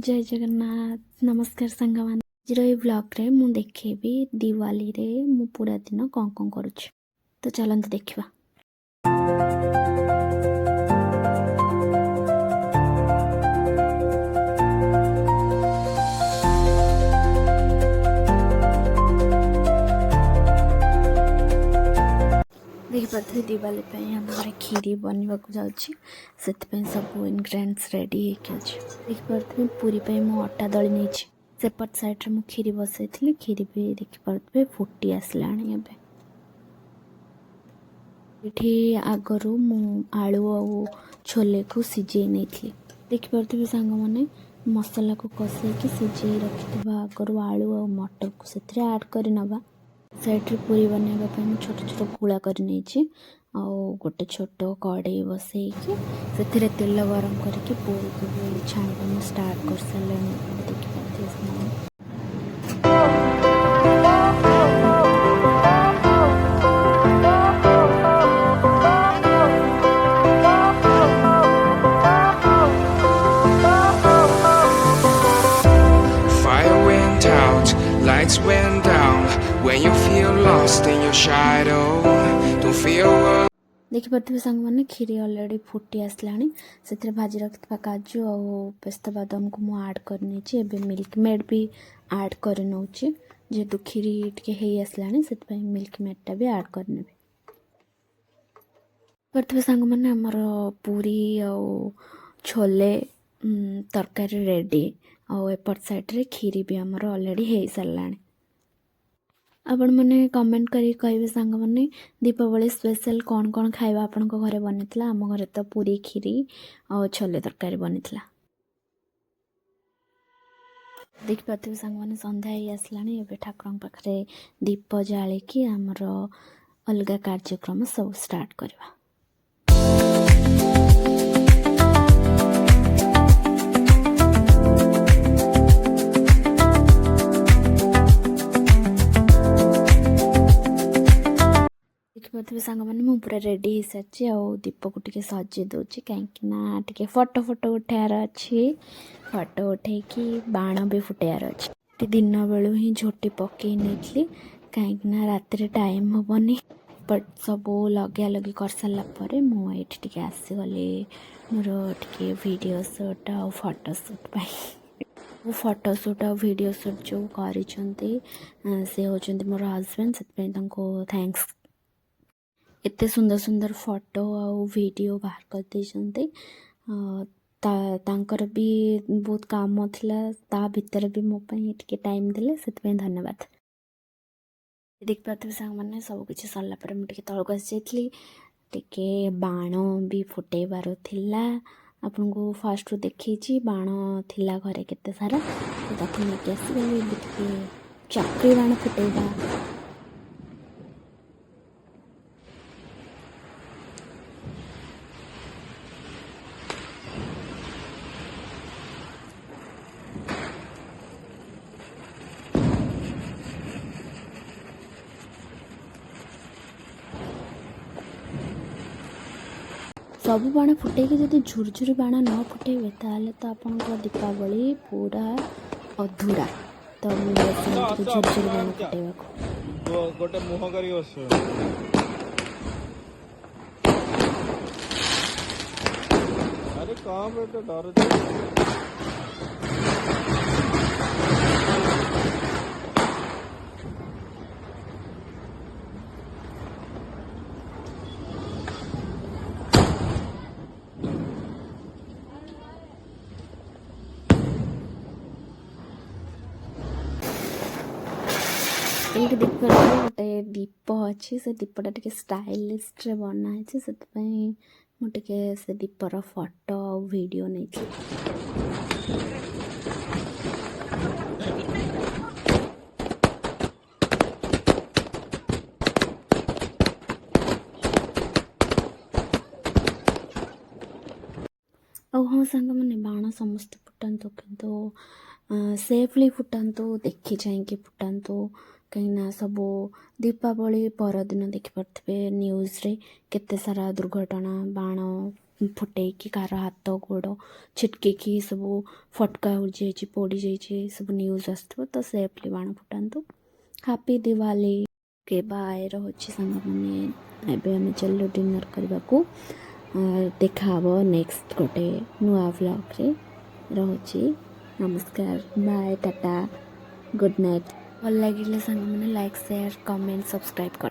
जय जगन्नाथ नमस्कार सांग मान आज व्लॉग मु देखेबी दिवाली रे मु पूरा दिन कौन कौन करुच्ची तो चलते देखा। देखिए दिवाली आम घर खीरी बनवा जाऊँगी से सब इनग्रेडिएंट्स रेडी देखिए पूरी मु अटा दली नहीं सेपट साइड्रे मु खीरी बसई खीरी भी देखिए फुटी आसला ये आगरू मु आलू आ छोले को सिझे नहीं देखिए सांग मैंने मसला को कषे सिझे रखि आगरू आलू आ मटर को से ऐड कर नवा साइड रे पूरी बनवाई छोट छोट गुला कर गोटे छोट कड़े बसईकि से तेल गरम करके पूरी को छाणा स्टार्ट कर सारे देखिए Lights went down when you feel lost in your shadow. Don't feel alone. देखिए सांग मैंने खीरी अलरेडी फुटी आसला से भाजी रखा काजू और पेस्ता बादाम को मुझे आड कर मिल्क मेड भी आड कर नौचे जेहेतु खीरी टे आसला से मिल्क मेडटा भी आड करने सांग मैंने आमर पूरी आ छोले तरकारी रेडी आउट साइड्रे खीरी भी आमर अलरेडी हो सारा। आपण मैंने कमेंट करी कहे सांग मैंने दीपावली स्पेशल कौन कौन खाଇବା आपण घरे बनी आम घरे तो पूरी खीरी और छोले तरकारी बनी देखिए सांग मैंने संध्या ही आसला ठाकुर पाखे दीप जालिकी आमर अलग कार्यक्रम सब स्टार्ट करवा। देखिए सांग मैंने मुझे पूरा रेडी हो सारी दीप को टे सजे दूसरी कहीं फोटो फोटो उठार अच्छी फोटो उठे बाण भी फुटार अच्छे दिन बेलू ही झोटी पकई नहीं कहीं रात टाइम हेनी बट सब लगे लगे कर सारापर मुझे आसीगली मोर टे वीडियो शूट आ फोटो शूट वो फोटो शूट आ वीडियो शूट जो कर से होचंदी मोर हस्बैंड से थैंक्स एते सुंदर सुंदर फोटो आ वीडियो बाहर कर देते तांकर भी बहुत काम थिला ता भीतर भी मो टे टाइम देले से धन्यवाद। देख पाते सांग मैंने सब किसी सरला मुझे तलक आसी टे बाण भी फुटेबार थिला आपन को फास्ट देखी बाण थिला घरे केते सारा ताकू लेके आसीगली चक्री बाण फुटेबा सब बाण फुटे जब झुरझुरी बाण न फुटेबे ताले तो आपन दीपावली पूरा अधूरा तो झुरझुरी बाण फुटेबा गोटे मुह करी अरे कहाँ बेटे डर ये देखिए गोटे दीप अच्छी से दीपटा टे स्टाइलिश बनाई से मुझे से दीपर फोटो वीडियो नहीं हाँ सांग मैंने बाण समस्त फुटातु किंतु सेफली फुटातु देखी चाहिए फुटातु कहीं सब दीपावली परदिन देखिपे न्यूज़ रे केते सारा दुर्घटना बाण फुटेकी कार हाथ गोड़ छिटकी सब फटका हो पोड़ी जाइए सब न्यूज़ आसो तो सेफली बाण फुटातु। हैप्पी दिवाली के बाय रहुछि सांग माने एबे आमे चलो डिनर करबा को देखा नेक्स्ट गोटे नुआ व्लॉग रे रहुछि। नमस्कार बाय टाटा गुड नाइट। भल लगे सांग मैंने लाइक शेयर कमेंट सब्सक्राइब कर।